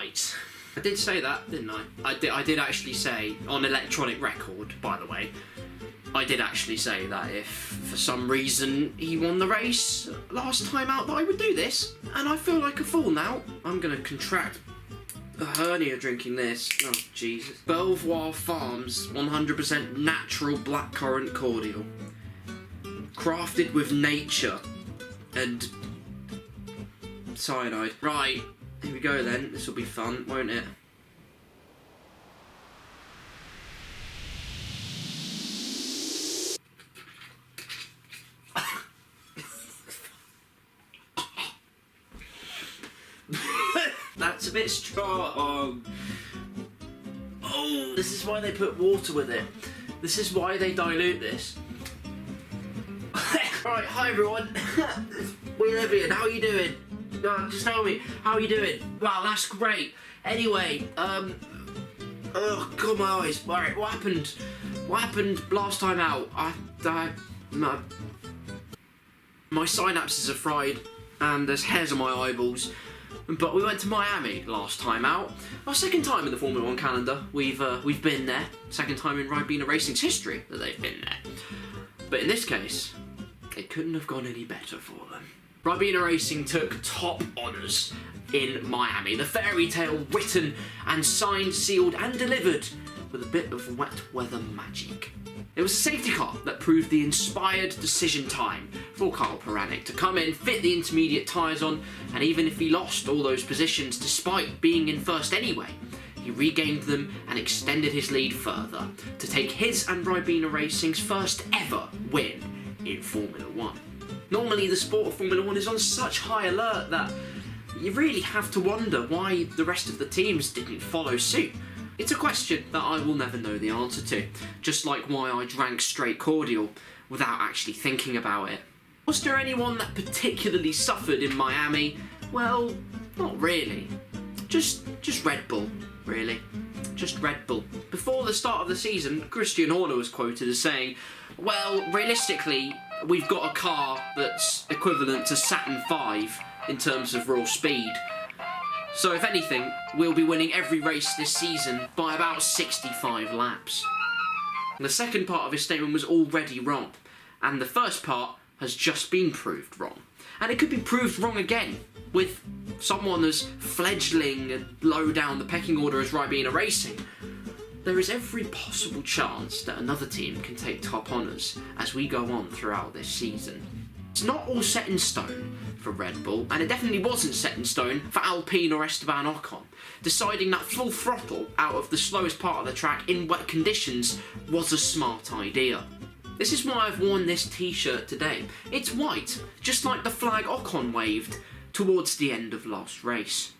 Right. I did say that, didn't I? I did actually say, on electronic record, by the way, I did actually say that if, for some reason, he won the race last time out, that I would do this. And I feel like a fool now. I'm going to contract a hernia drinking this. Oh, Jesus. Belvoir Farms 100% natural blackcurrant cordial. Crafted with nature and cyanide. Right, here we go then. This will be fun, won't it? That's a bit strong. Oh, this is why they put water with it. This is why they dilute this. Right, hi everyone. We live here. How are you doing? Just tell me, how are you doing? Wow, that's great. Anyway, oh god, my eyes. Alright, what happened? What happened last time out? My synapses are fried and there's hairs on my eyeballs. But we went to Miami last time out. Our second time in the Formula 1 calendar. We've been there. Second time in Ribena Racing's history that they've been there. But in this case, it couldn't have gone any better for them. Ribena Racing took top honours in Miami. The fairy tale written and signed, sealed and delivered with a bit of wet weather magic. It was a safety car that proved the inspired decision time for Karl Peranic to come in, fit the intermediate tyres on, and even if he lost all those positions despite being in first anyway, he regained them and extended his lead further to take his and Ribena Racing's first ever win in Formula 1. Normally the sport of Formula 1 is on such high alert that you really have to wonder why the rest of the teams didn't follow suit. It's a question that I will never know the answer to, just like why I drank straight cordial without actually thinking about it. Was there anyone that particularly suffered in Miami? Well, not really. Just Red Bull, really. Just Red Bull. Before the start of the season, Christian Horner was quoted as saying, well, realistically, we've got a car that's equivalent to Saturn V in terms of raw speed. So if anything, we'll be winning every race this season by about 65 laps. The second part of his statement was already wrong, and the first part has just been proved wrong. And it could be proved wrong again, with someone as fledgling and low down the pecking order as Ribena Racing. There is every possible chance that another team can take top honours as we go on throughout this season. It's not all set in stone for Red Bull, and it definitely wasn't set in stone for Alpine or Esteban Ocon. Deciding that full throttle out of the slowest part of the track in wet conditions was a smart idea. This is why I've worn this t-shirt today. It's white, just like the flag Ocon waved towards the end of last race.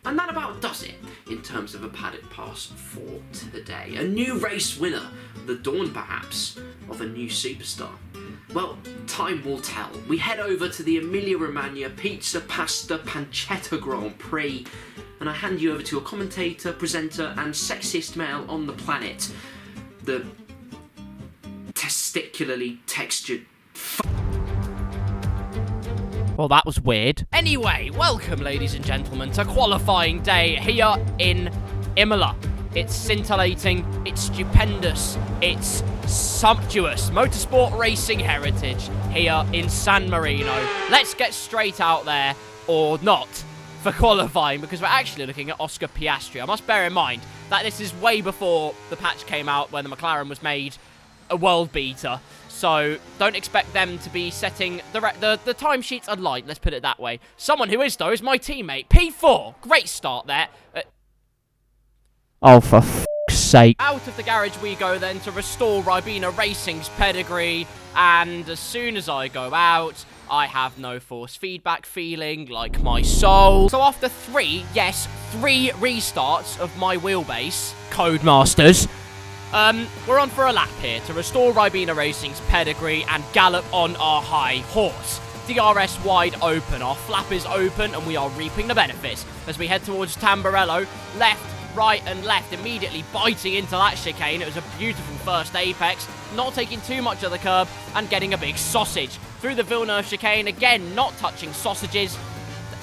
And that about does it in terms of a paddock pass for today. A new race winner, the dawn perhaps of a new superstar. Well, time will tell. We head over to the Emilia-Romagna Pizza Pasta Pancetta Grand Prix, and I hand you over to a commentator, presenter, and sexiest male on the planet. The testicularly textured Well, that was weird. Anyway, welcome, ladies and gentlemen, to qualifying day here in Imola. It's scintillating, it's stupendous, it's sumptuous motorsport racing heritage here in San Marino. Let's get straight out there, or not, for qualifying, because we're actually looking at Oscar Piastri. I must bear in mind that this is way before the patch came out when the McLaren was made a world beater. So don't expect them to be setting the timesheets are light, let's put it that way. Someone who is, though, is my teammate. P4. Great start there. Oh, for f***'s sake. Out of the garage we go then to restore Ribena Racing's pedigree. And as soon as I go out, I have no force feedback feeling like my soul. So after three restarts of my wheelbase, Codemasters, we're on for a lap here to restore Ribena Racing's pedigree and gallop on our high horse. DRS wide open, our flap is open, and we are reaping the benefits as we head towards Tamburello. Left, right, and left, immediately biting into that chicane. It was a beautiful first apex, not taking too much of the curb and getting a big sausage. Through the Villeneuve chicane, again, not touching sausages.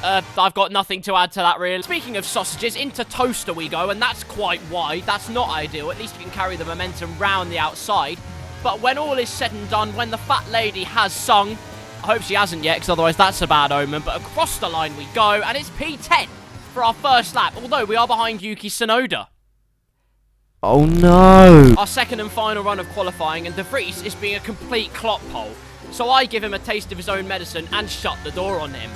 I've got nothing to add to that, really. Speaking of sausages, into toaster we go, and that's quite wide. That's not ideal. At least you can carry the momentum round the outside. But when all is said and done, when the fat lady has sung, I hope she hasn't yet, because otherwise that's a bad omen, but across the line we go, and it's P10 for our first lap, although we are behind Yuki Tsunoda. Oh no! Our second and final run of qualifying, and De Vries is being a complete clockpole. So I give him a taste of his own medicine and shut the door on him.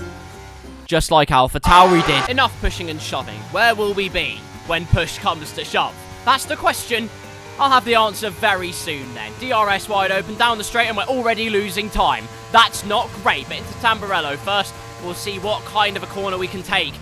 Just like AlphaTauri did. Enough pushing and shoving. Where will we be when push comes to shove? That's the question. I'll have the answer very soon then. DRS wide open down the straight, and we're already losing time. That's not great, but into Tamburello first. We'll see what kind of a corner we can take.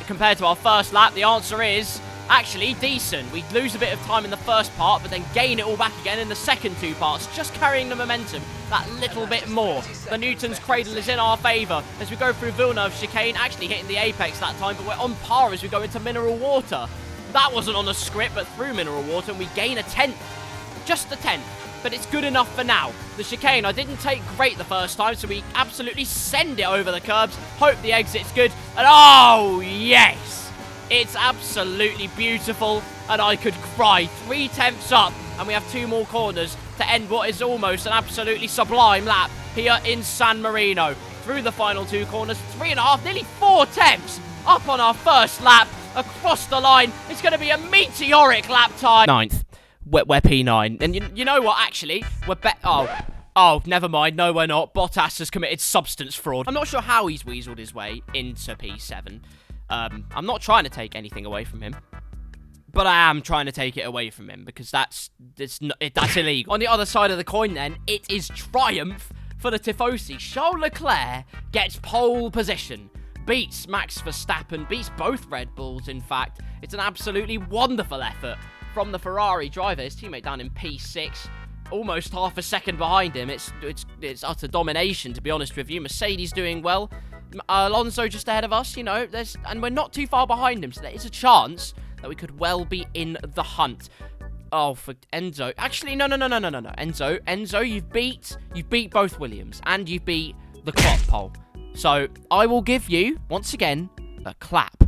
Compared to our first lap, the answer is actually decent. We lose a bit of time in the first part, but then gain it all back again in the second two parts, just carrying the momentum that little bit more. The Newton's cradle is in our favour as we go through Villeneuve chicane, actually hitting the apex that time, but we're on par as we go into mineral water. That wasn't on the script, but through mineral water, and we gain a 10th. Just a 10th. But it's good enough for now. The chicane I didn't take great the first time, so we absolutely send it over the curbs. Hope the exit's good. And oh, yes! It's absolutely beautiful, and I could cry. 3/10 up, and we have 2 more corners to end what is almost an absolutely sublime lap here in San Marino. Through the final 2 corners, 3.5, nearly 4 attempts up on our first lap. Across the line, it's going to be a meteoric lap time. 9th. We're P9. And you know what, actually? We're Oh, never mind. No, we're not. Bottas has committed substance fraud. I'm not sure how he's weaseled his way into P7. I'm not trying to take anything away from him. But I am trying to take it away from him because that's illegal. On the other side of the coin, then, it is triumph for the Tifosi. Charles Leclerc gets pole position. Beats Max Verstappen, beats both Red Bulls, in fact. It's an absolutely wonderful effort from the Ferrari driver. His teammate down in P6, almost half a second behind him. It's utter domination, to be honest with you. Mercedes doing well. Alonso just ahead of us, you know, and we're not too far behind him, so there is a chance that we could well be in the hunt. Oh, for Enzo. Actually, no. Enzo, you've beat both Williams, and you've beat the clock pole. So, I will give you, once again, a clap.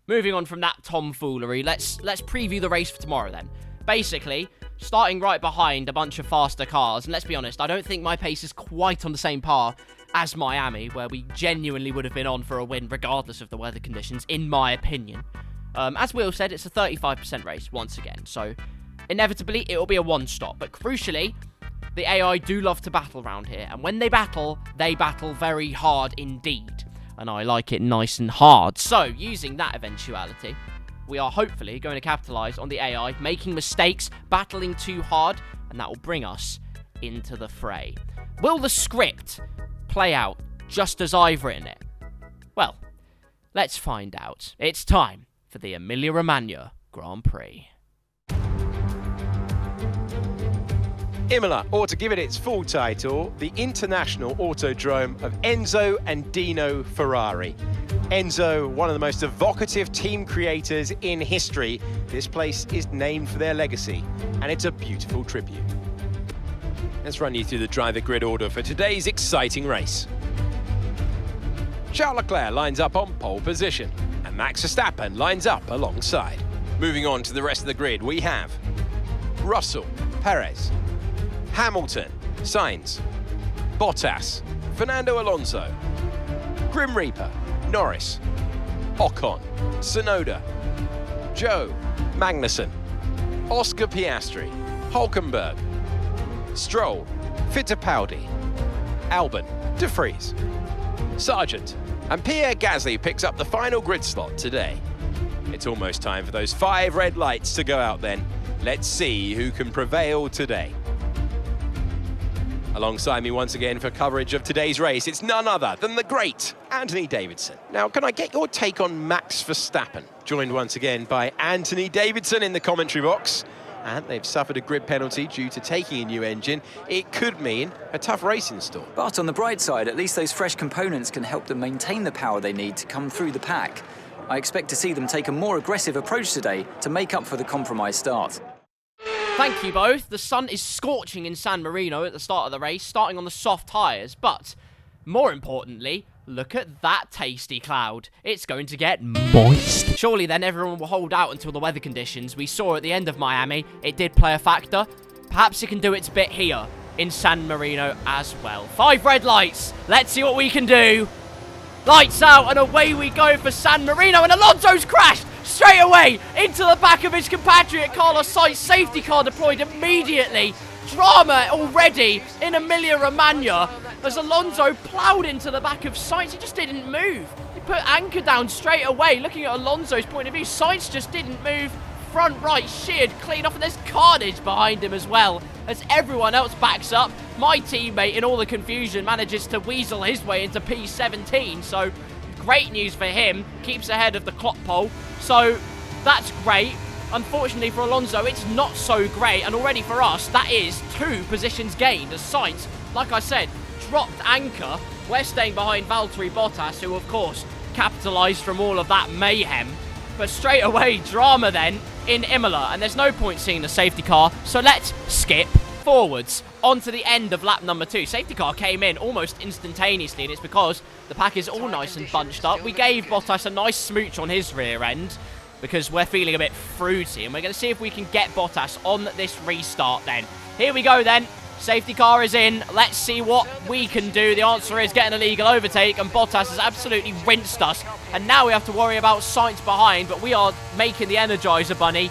Moving on from that tomfoolery, let's preview the race for tomorrow then. Basically, starting right behind a bunch of faster cars, and let's be honest, I don't think my pace is quite on the same par as Miami, where we genuinely would have been on for a win regardless of the weather conditions, in my opinion. As Will said, it's a 35% race, once again, so inevitably it will be a one-stop, but crucially, the AI do love to battle around here, and when they battle very hard indeed. And I like it nice and hard. So, using that eventuality, we are hopefully going to capitalise on the AI, making mistakes, battling too hard, and that will bring us into the fray. Will the script play out just as I've written it? Well, let's find out. It's time for the Emilia-Romagna Grand Prix. Imola, or to give it its full title, the International Autodrome of Enzo and Dino Ferrari. Enzo, one of the most evocative team creators in history. This place is named for their legacy, and it's a beautiful tribute. Let's run you through the driver grid order for today's exciting race. Charles Leclerc lines up on pole position, and Max Verstappen lines up alongside. Moving on to the rest of the grid, we have Russell, Perez, Hamilton, Sainz, Bottas, Fernando Alonso, Grim Reaper, Norris, Ocon, Tsunoda, Joe, Magnussen, Oscar Piastri, Hulkenberg, Stroll, Fittipaldi, Albon, De Vries, Sargent, and Pierre Gasly picks up the final grid slot today. It's almost time for those 5 red lights to go out then. Let's see who can prevail today. Alongside me once again for coverage of today's race, it's none other than the great Anthony Davidson. Now, can I get your take on Max Verstappen? Joined once again by Anthony Davidson in the commentary box. And they've suffered a grid penalty due to taking a new engine. It could mean a tough race in store. But on the bright side, at least those fresh components can help them maintain the power they need to come through the pack. I expect to see them take a more aggressive approach today to make up for the compromised start. Thank you both. The sun is scorching in San Marino at the start of the race, starting on the soft tyres, but more importantly, Look at that tasty cloud. It's going to get moist. Surely then everyone will hold out until the weather conditions we saw at the end of Miami. It did play a factor. Perhaps it can do its bit here in San Marino as well. 5 red lights. Let's see what we can do. Lights out and away we go for San Marino, and Alonso's crashed straight away into the back of his compatriot Carlos Sainz. Safety car deployed immediately. Drama already in Emilia-Romagna as Alonso ploughed into the back of Sainz. He just didn't move. He put anchor down straight away. Looking at Alonso's point of view, Sainz just didn't move. Front right sheared clean off, and there's carnage behind him as well as everyone else backs up. My teammate, in all the confusion, manages to weasel his way into P17, so great news for him. Keeps ahead of the clock pole, so that's great. Unfortunately for Alonso, it's not so great, and already for us, that is 2 positions gained as Sainz, like I said, dropped anchor. We're staying behind Valtteri Bottas, who of course capitalised from all of that mayhem. But straight away, drama then in Imola, and there's no point seeing the safety car, so let's skip forwards onto the end of lap number 2. Safety car came in almost instantaneously, and it's because the pack is all nice and bunched up. We gave Bottas a nice smooch on his rear end because we're feeling a bit fruity, and we're going to see if we can get Bottas on this restart then. Here we go then. Safety car is in. Let's see what we can do. The answer is get an illegal overtake, and Bottas has absolutely rinsed us. And now we have to worry about Sainz behind, but we are making the Energizer Bunny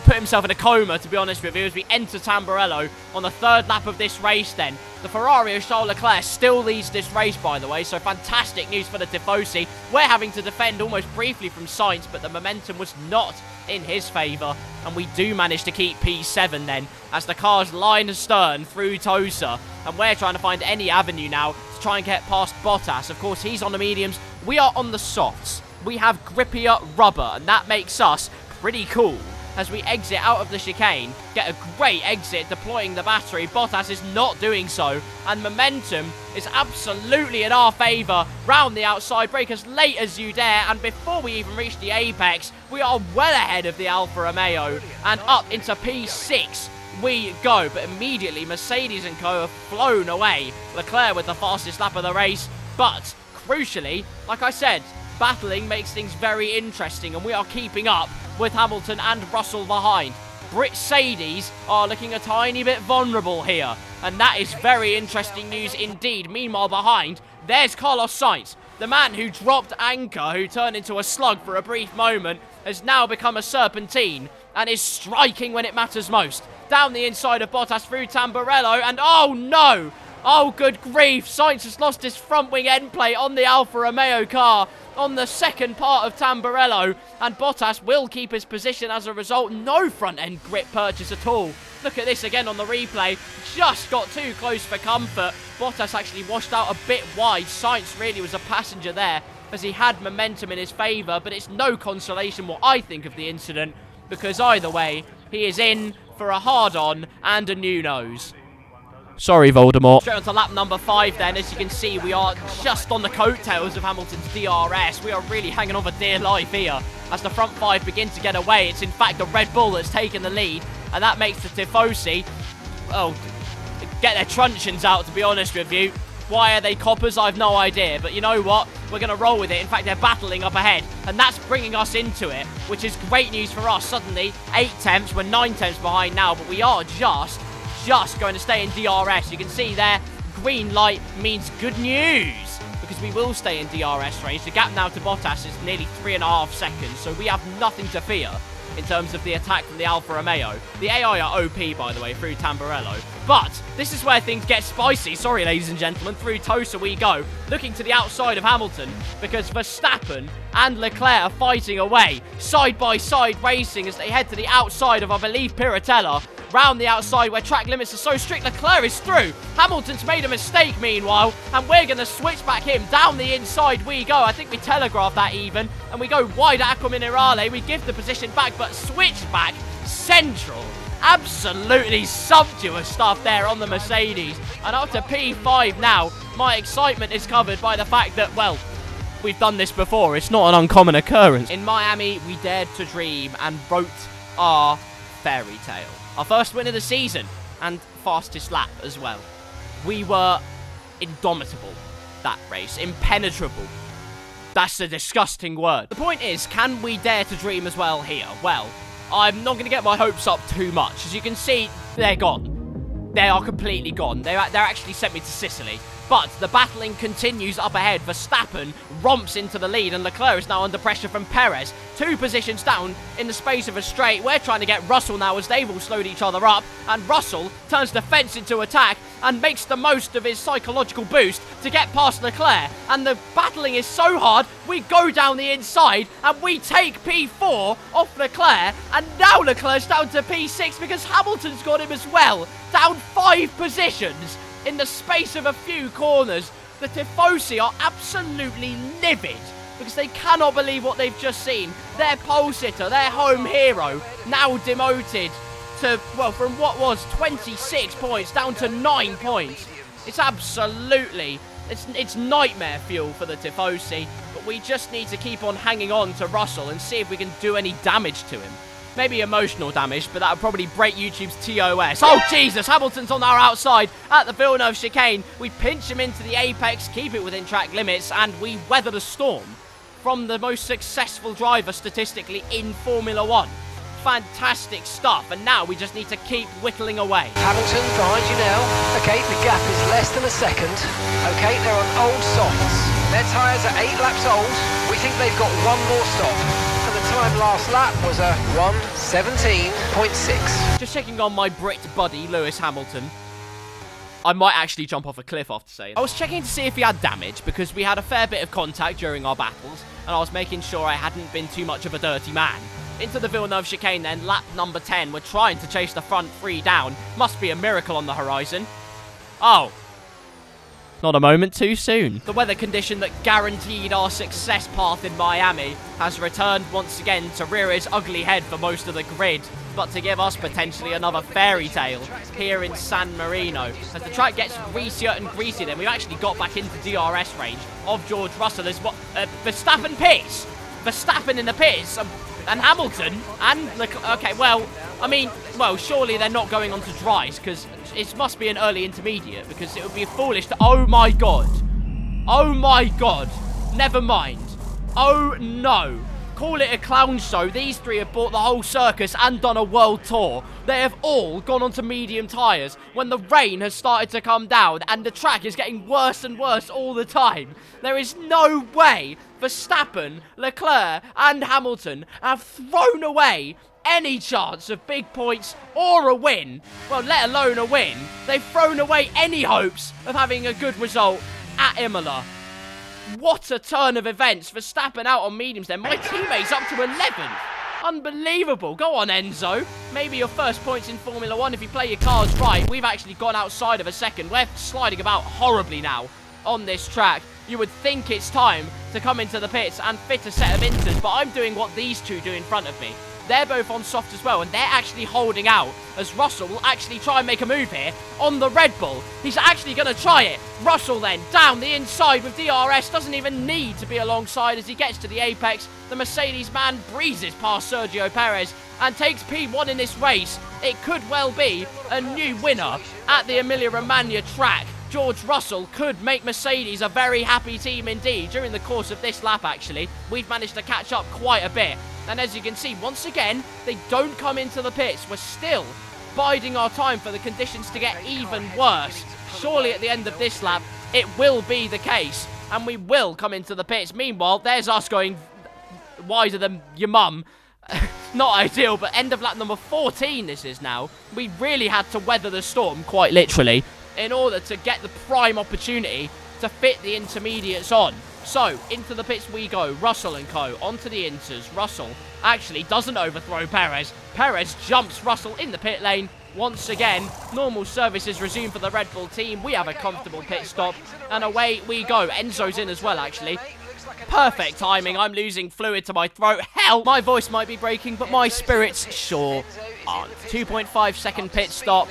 put himself in a coma, to be honest with you, as we enter Tamburello on the 3rd lap of this race then. The Ferrari of Charles Leclerc still leads this race, by the way, so fantastic news for the Tifosi. We're having to defend almost briefly from Sainz, but the momentum was not in his favour, and we do manage to keep P7 then, as the cars line astern through Tosa, and we're trying to find any avenue now to try and get past Bottas. Of course, he's on the mediums, we are on the softs. We have grippier rubber, and that makes us pretty cool. As we exit out of the chicane, get a great exit deploying the battery. Bottas is not doing so, and momentum is absolutely in our favour. Round the outside, brake as late as you dare, and before we even reach the apex, we are well ahead of the Alfa Romeo, and up into P6 we go. But immediately Mercedes and co have flown away. Leclerc with the fastest lap of the race, but crucially, like I said, battling makes things very interesting, and we are keeping up with Hamilton and Russell behind. Mercedes are looking a tiny bit vulnerable here, and that is very interesting news indeed. Meanwhile behind, there's Carlos Sainz, the man who dropped anchor, who turned into a slug for a brief moment, has now become a serpentine and is striking when it matters most. Down the inside of Bottas through Tamburello, and oh no! Oh, good grief, Sainz has lost his front wing end plate on the Alfa Romeo car on the second part of Tamburello, and Bottas will keep his position as a result. No front end grip purchase at all. Look at this again on the replay. Just got too close for comfort. Bottas actually washed out a bit wide. Sainz really was a passenger there as he had momentum in his favour, but it's no consolation what I think of the incident, because either way, he is in for a hard-on and a new nose. Sorry, Voldemort. Straight on to lap number 5 then. As you can see, we are just on the coattails of Hamilton's DRS. We are really hanging on for dear life here as the front 5 begin to get away. It's in fact the Red Bull that's taken the lead, and that makes the Tifosi, well, get their truncheons out, to be honest with you. Why are they coppers? I've no idea, but you know what? We're going to roll with it. In fact, they're battling up ahead, and that's bringing us into it, which is great news for us. Suddenly, 8 tenths, we're 9 tenths behind now, but we are just going to stay in DRS. You can see there, green light means good news, because we will stay in DRS range. The gap now to Bottas is nearly 3.5 seconds, so we have nothing to fear in terms of the attack from the Alfa Romeo. The AI are OP, by the way, through Tamburello. But this is where things get spicy. Sorry, ladies and gentlemen. Through Tosa we go, looking to the outside of Hamilton, because Verstappen and Leclerc are fighting away, side by side racing as they head to the outside of, I believe, Piratella. Round the outside where track limits are so strict, Leclerc is through. Hamilton's made a mistake meanwhile, and we're going to switch back him. Down the inside we go. I think we telegraphed that even, and we go wide at Aqua Minerale. We give the position back, but switch back central. Absolutely sumptuous stuff there on the Mercedes. And up to P5 now, my excitement is covered by the fact that, well, we've done this before. It's not an uncommon occurrence. In Miami, we dared to dream and wrote our fairy tale. Our first win of the season, and fastest lap as well. We were indomitable. that race. Impenetrable. That's a disgusting word. The point is, can we dare to dream as well here? Well, I'm not going to get my hopes up too much. As you can see, they're gone. They are completely gone. They're actually sent me to Sicily. But the battling continues up ahead. Verstappen romps into the lead, and Leclerc is now under pressure from Perez. 2 positions down in the space of a straight. We're trying to get Russell now as they've all slowed each other up, and Russell turns defense into attack and makes the most of his psychological boost to get past Leclerc. And the battling is so hard, we go down the inside and we take P4 off Leclerc, and now Leclerc's down to P6 because Hamilton's got him as well. Down 5 positions in the space of a few corners. The Tifosi are absolutely livid because they cannot believe what they've just seen. Their pole sitter, their home hero, now demoted to, well, from what was 26 points down to 9 points. It's absolutely, it's nightmare fuel for the Tifosi, but we just need to keep on hanging on to Russell and see if we can do any damage to him. Maybe emotional damage, but that would probably break YouTube's TOS. Oh, Jesus! Hamilton's on our outside at the Villeneuve chicane. We pinch him into the apex, keep it within track limits, and we weather the storm from the most successful driver statistically in Formula 1. Fantastic stuff, and now we just need to keep whittling away. Hamilton behind you now. Okay, the gap is less than a second. Okay, they're on old softs. Their tyres are 8 laps old. We think they've got 1 more stop. Time last lap was a 1:17.6. Just checking on my Brit buddy, Lewis Hamilton. I might actually jump off a cliff after saying that. I was checking to see if he had damage because we had a fair bit of contact during our battles, and I was making sure I hadn't been too much of a dirty man. Into the Villeneuve chicane then, lap number 10. We're trying to chase the front 3 down. Must be a miracle on the horizon. Oh. Not a moment too soon. The weather condition that guaranteed our success path in Miami has returned once again to rear its ugly head for most of the grid, but to give us potentially another fairy tale here in San Marino. As the track gets greasier and greasier, then we've actually got back into DRS range of George Russell as what Verstappen pits. Verstappen in the pits, and Hamilton, and okay, well, I mean, well, surely they're not going on to dries because it must be an early intermediate because it would be foolish to. Oh my god, never mind. Oh no, call it a clown show. These 3 have bought the whole circus and done a world tour. They have all gone onto medium tyres when the rain has started to come down and the track is getting worse and worse all the time. There is no way Verstappen, Leclerc and Hamilton have thrown away any chance of big points or a win. Well, let alone a win. They've thrown away any hopes of having a good result at Imola. What a turn of events. Verstappen out on mediums then. My teammate's up to 11th. Unbelievable. Go on, Enzo. Maybe your first points in Formula 1 if you play your cards right. We've actually gone outside of a second. We're sliding about horribly now on this track. You would think it's time to come into the pits and fit a set of inters, but I'm doing what these 2 do in front of me. They're both on soft as well, and they're actually holding out as Russell will actually try and make a move here on the Red Bull. He's actually going to try it. Russell then down the inside with DRS. Doesn't even need to be alongside as he gets to the apex. The Mercedes man breezes past Sergio Perez and takes P1 in this race. It could well be a new winner at the Emilia-Romagna track. George Russell could make Mercedes a very happy team indeed. During the course of this lap, actually, we've managed to catch up quite a bit. And as you can see, once again, they don't come into the pits. We're still biding our time for the conditions to get even worse. Surely at the end of this lap, it will be the case, and we will come into the pits. Meanwhile, there's us going wiser than your mum. Not ideal, but end of lap number 14 this is now. We really had to weather the storm, quite literally, in order to get the prime opportunity to fit the intermediates on. So, into the pits we go. Russell and co. Onto the inters. Russell actually doesn't overthrow Perez. Perez jumps Russell in the pit lane. Once again, normal services resume for the Red Bull team. We have a comfortable pit stop. And away we go. Enzo's in as well, actually. Perfect timing. I'm losing fluid to my throat. Hell, my voice might be breaking, but my spirits sure aren't. 2.5 second pit stop.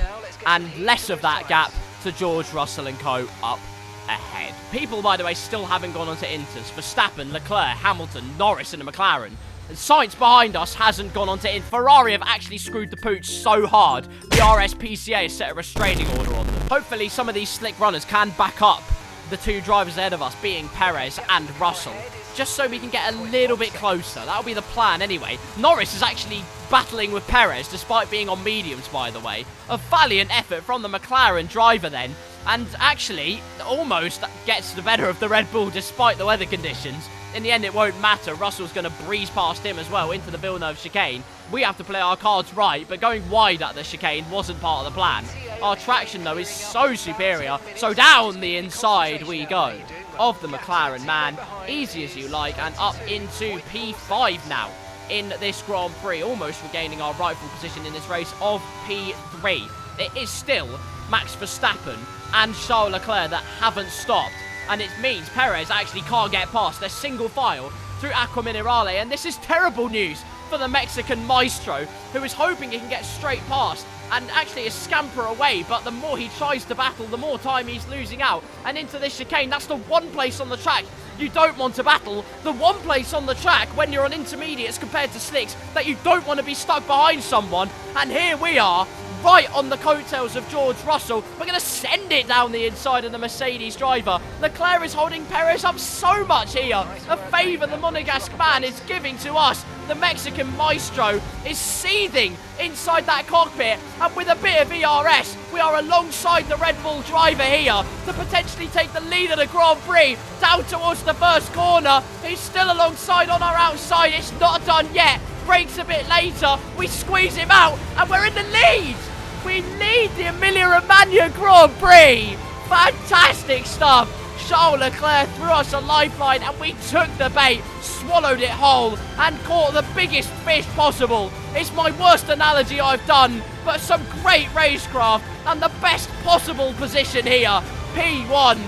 And less of that gap to George Russell and co. up ahead. People, by the way, still haven't gone onto inters. Verstappen, Leclerc, Hamilton, Norris and a McLaren. And Sainz behind us hasn't gone onto int. Ferrari have actually screwed the pooch so hard, the RSPCA has set a restraining order on them. Hopefully some of these slick runners can back up the two drivers ahead of us, being Perez and Russell, just so we can get a little bit closer. That'll be the plan anyway. Norris is actually battling with Perez, despite being on mediums, by the way. A valiant effort from the McLaren driver then, and actually almost gets the better of the Red Bull despite the weather conditions. In the end, it won't matter. Russell's going to breeze past him as well into the Villeneuve chicane. We have to play our cards right, but going wide at the chicane wasn't part of the plan. Our traction, though, is so superior, so down the inside we go of the McLaren, man. Easy as you like, and up into P5 now in this Grand Prix, almost regaining our rightful position in this race of P3. It is still Max Verstappen and Charles Leclerc that haven't stopped, and it means Perez actually can't get past. They're single file through Aqua Minerale, and this is terrible news for the Mexican maestro, who is hoping he can get straight past and actually is scamper away, but the more he tries to battle, the more time he's losing out. And into this chicane, that's the one place on the track you don't want to battle, the one place on the track when you're on intermediates compared to slicks that you don't want to be stuck behind someone. And here we are, right on the coattails of George Russell. We're going to send it down the inside of the Mercedes driver. Leclerc is holding Perez up so much here. A favour the Monegasque man is giving to us. The Mexican maestro is seething inside that cockpit, and with a bit of ERS, we are alongside the Red Bull driver here to potentially take the lead of the Grand Prix down towards the first corner. He's still alongside on our outside. It's not done yet. Brakes a bit later. We squeeze him out, and we're in the lead. We lead the Emilia-Romagna Grand Prix. Fantastic stuff. Charles Leclerc threw us a lifeline, and we took the bait, swallowed it whole, and caught the biggest fish possible. It's my worst analogy I've done, but some great racecraft and the best possible position here. P1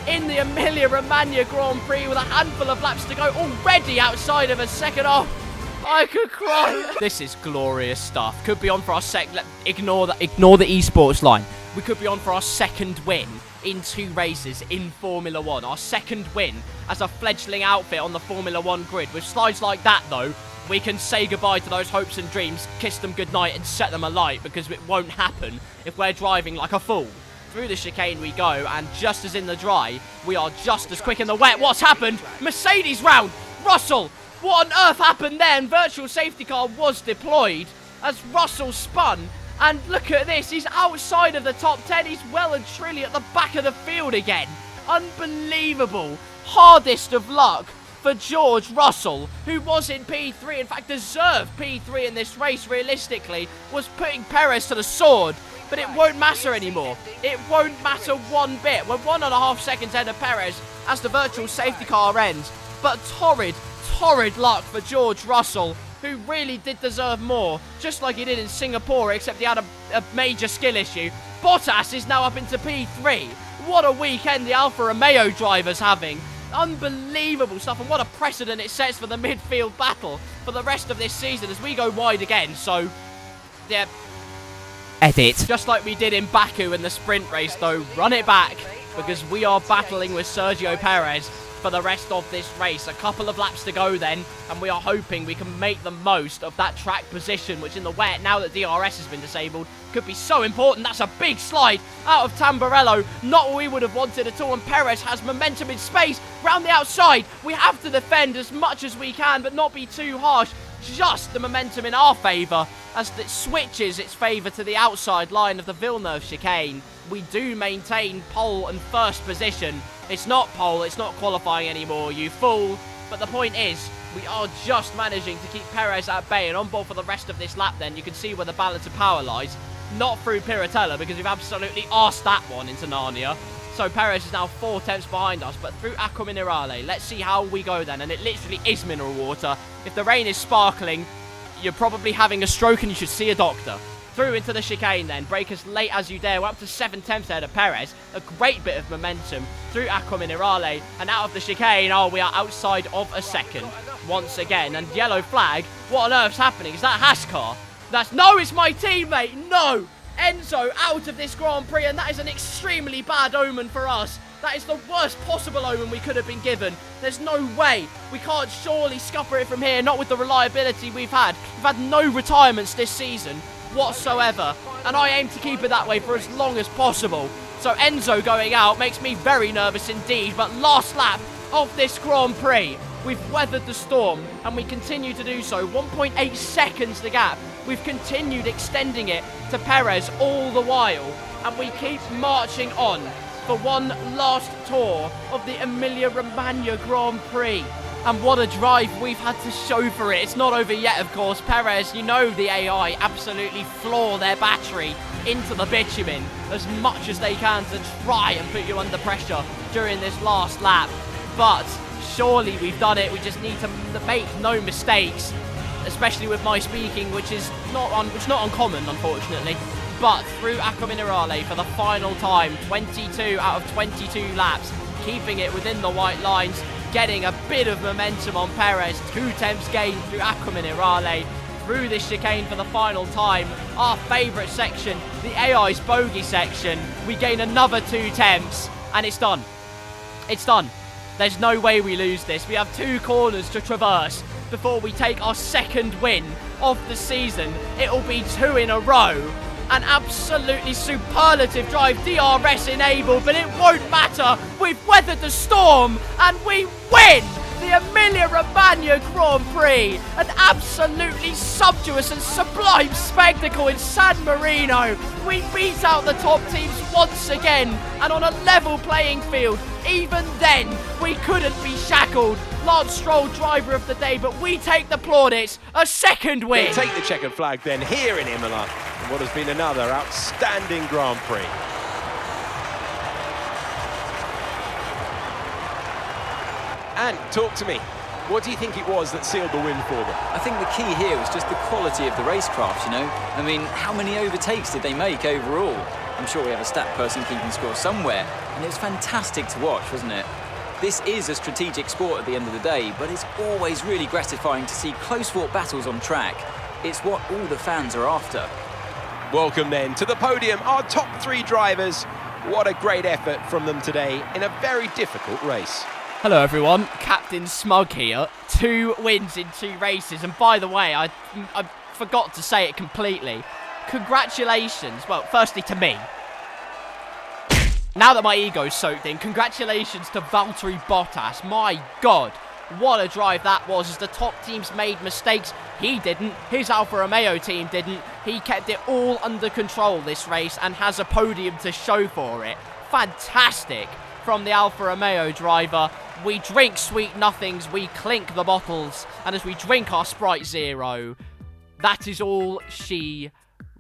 in the Emilia-Romagna Grand Prix with a handful of laps to go, already outside of a second off. I could cry. This is glorious stuff. Could be on for our ignore the esports line. We could be on for our second win in 2 races in Formula 1. Our second win as a fledgling outfit on the Formula 1 grid. With slides like that, though, we can say goodbye to those hopes and dreams, kiss them goodnight, and set them alight, because it won't happen if we're driving like a fool. Through the chicane we go, and just as in the dry, we are just as quick in the wet. What's happened? Mercedes round! Russell! What on earth happened then? Virtual safety car was deployed as Russell spun. And look at this, he's outside of the top 10. He's well and truly at the back of the field again. Unbelievable. Hardest of luck for George Russell, who was in P3, in fact deserved P3 in this race realistically, was putting Perez to the sword. But it won't matter anymore. It won't matter one bit. We're 1.5 seconds ahead of Perez as the virtual safety car ends. But torrid luck for George Russell, who really did deserve more, just like he did in Singapore, except he had a major skill issue. Bottas is now up into P3. What a weekend the Alfa Romeo driver's having. Unbelievable stuff, and what a precedent it sets for the midfield battle for the rest of this season as we go wide again. So, yeah. Edit. Just like we did in Baku in the sprint race, though, run it back, because we are battling with Sergio Perez for the rest of this race. A couple of laps to go then, and we are hoping we can make the most of that track position, which in the wet, now that DRS has been disabled, could be so important. That's a big slide out of Tamburello. Not what we would have wanted at all, and Perez has momentum in space round the outside. We have to defend as much as we can, but not be too harsh. Just the momentum in our favour as it switches its favour to the outside line of the Villeneuve chicane. We do maintain pole and first position. It's not pole, it's not qualifying anymore, you fool. But the point is, we are just managing to keep Perez at bay, and on board for the rest of this lap then, you can see where the balance of power lies. Not through Piratella, because we've absolutely arsed that one into Narnia. So Perez is now 4 tenths behind us, but through Aqua Minerale. Let's see how we go then, and it literally is mineral water. If the rain is sparkling, you're probably having a stroke and you should see a doctor. Through into the chicane then, brake as late as you dare. We're up to 7 tenths ahead of Perez. A great bit of momentum through Aqua Minerale, and out of the chicane, oh, we are outside of a second once again. And yellow flag, what on earth's happening? Is that Haas car? No, it's my teammate, no! Enzo out of this Grand Prix, and that is an extremely bad omen for us. That is the worst possible omen we could have been given. There's no way. We can't surely scupper it from here, not with the reliability we've had. We've had no retirements this season whatsoever, and I aim to keep it that way for as long as possible. So Enzo going out makes me very nervous indeed, but last lap of this Grand Prix, we've weathered the storm, and we continue to do so. 1.8 seconds the gap. We've continued extending it to Perez all the while, and we keep marching on for one last tour of the Emilia-Romagna Grand Prix. And what a drive we've had to show for it. It's not over yet, of course. Perez, you know the AI absolutely floor their battery into the bitumen as much as they can to try and put you under pressure during this last lap. But surely we've done it. We just need to make no mistakes, especially with my speaking, which is not uncommon, unfortunately. But through Acqua Minerale for the final time, 22 out of 22 laps, keeping it within the white lines, getting a bit of momentum on Perez. 2 tenths gain through Acqua Minerale, through this chicane for the final time. Our favourite section, the AI's bogey section. We gain another 2 tenths, and it's done. It's done. There's no way we lose this. We have 2 corners to traverse before we take our second win of the season. It'll be 2 in a row. An absolutely superlative drive, DRS enabled, but it won't matter. We've weathered the storm and we win the Emilia-Romagna Grand Prix. An absolutely sumptuous and sublime spectacle in San Marino. We beat out the top teams once again, and on a level playing field. Even then, we couldn't be shackled. Lance Stroll, driver of the day, but we take the plaudits. A second win. They'll take the checkered flag then here in Imola, in what has been another outstanding Grand Prix. And talk to me. What do you think it was that sealed the win for them? I think the key here was just the quality of the racecraft, you know? I mean, how many overtakes did they make overall? I'm sure we have a stat person keeping score somewhere, and it was fantastic to watch, wasn't it? This is a strategic sport at the end of the day, but it's always really gratifying to see close-fought battles on track. It's what all the fans are after. Welcome then to the podium, our top 3 drivers. What a great effort from them today in a very difficult race. Hello everyone, Captain Smug here. 2 wins in 2 races, and by the way, I forgot to say it completely. Congratulations, well, firstly to me. Now that my ego's soaked in, congratulations to Valtteri Bottas. My God, what a drive that was, as the top teams made mistakes. He didn't, his Alfa Romeo team didn't. He kept it all under control this race and has a podium to show for it. Fantastic from the Alfa Romeo driver. We drink sweet nothings, we clink the bottles, and as we drink our Sprite Zero, that is all she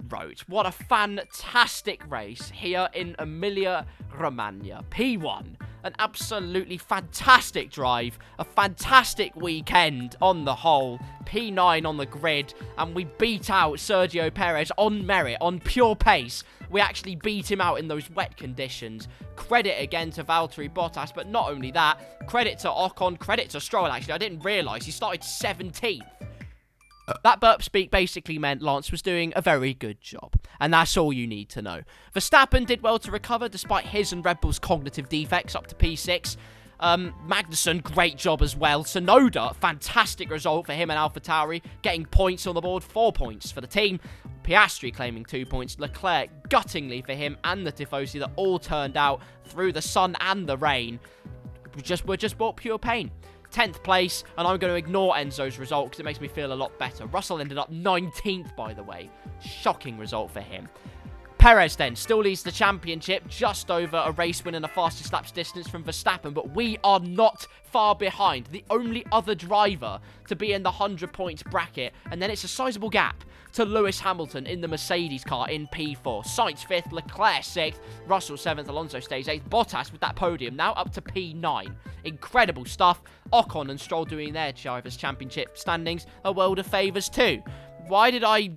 wrote. What a fantastic race here in Emilia-Romagna. P1, an absolutely fantastic drive, a fantastic weekend on the whole. P9 on the grid, and we beat out Sergio Perez on merit, on pure pace. We actually beat him out in those wet conditions. Credit again to Valtteri Bottas, but not only that, credit to Ocon, credit to Stroll actually. I didn't realise he started 17th. That burp speak basically meant Lance was doing a very good job, and that's all you need to know. Verstappen did well to recover despite his and Red Bull's cognitive defects, up to P6. Magnussen, great job as well. Tsunoda, fantastic result for him and AlphaTauri, getting points on the board, 4 points for the team. Piastri claiming 2 points. Leclerc, guttingly for him and the Tifosi, that all turned out through the sun and the rain. We're just brought pure pain. 10th place, and I'm going to ignore Enzo's result because it makes me feel a lot better. Russell ended up 19th, by the way. Shocking result for him. Perez then still leads the championship, just over a race win and a fastest laps distance from Verstappen, but we are not far behind. The only other driver to be in the 100 points bracket, and then it's a sizable gap to Lewis Hamilton in the Mercedes car in P4. Sainz 5th, Leclerc 6th, Russell 7th, Alonso stays 8th, Bottas with that podium now up to P9. Incredible stuff. Ocon and Stroll doing their drivers' championship standings a world of favours too. Why did I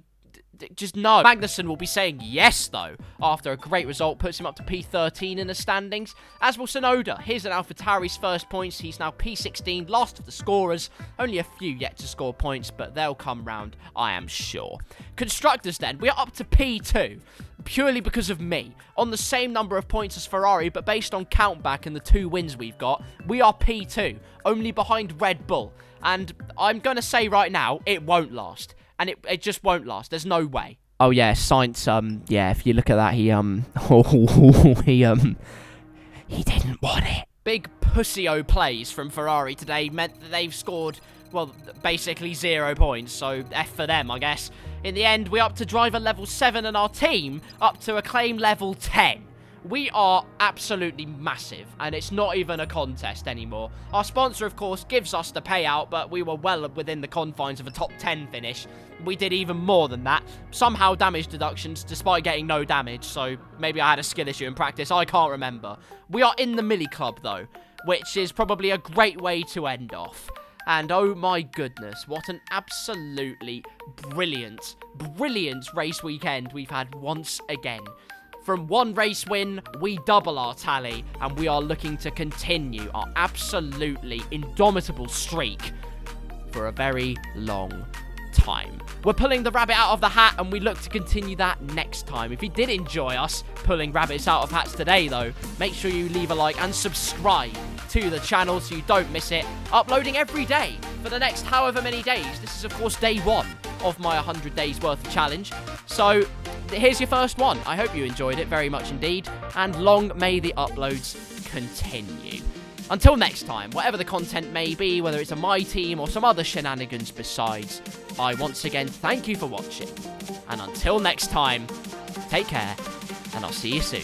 just no? Magnussen will be saying yes, though, after a great result puts him up to P13 in the standings. As will Tsunoda. His and AlphaTauri's first points. He's now P16, last of the scorers. Only a few yet to score points, but they'll come round, I am sure. Constructors then, we are up to P2, purely because of me. On the same number of points as Ferrari, but based on countback and the 2 wins we've got, we are P2, only behind Red Bull. And I'm going to say right now, it won't last. And it just won't last. There's no way. Oh yeah, Sainz, yeah, if you look at that, he didn't want it. Big pussy-o plays from Ferrari today meant that they've scored, well, basically 0 points, so F for them, I guess. In the end, we're up to driver level 7 and our team up to acclaim level 10. We are absolutely massive, and it's not even a contest anymore. Our sponsor, of course, gives us the payout, but we were well within the confines of a top 10 finish. We did even more than that. Somehow damage deductions, despite getting no damage, so maybe I had a skill issue in practice, I can't remember. We are in the Millie Club, though, which is probably a great way to end off. And oh my goodness, what an absolutely brilliant race weekend we've had once again. From one race win, we double our tally, and we are looking to continue our absolutely indomitable streak for a very long time. We're pulling the rabbit out of the hat, and we look to continue that next time. If you did enjoy us pulling rabbits out of hats today, though, make sure you leave a like and subscribe to the channel so you don't miss it. Uploading every day for the next however many days. This is, of course, day 1 of my 100 days worth of challenge. So here's your first one. I hope you enjoyed it very much indeed, and long may the uploads continue. Until next time, whatever the content may be, whether it's a My Team or some other shenanigans besides, I once again thank you for watching. And until next time, take care, and I'll see you soon.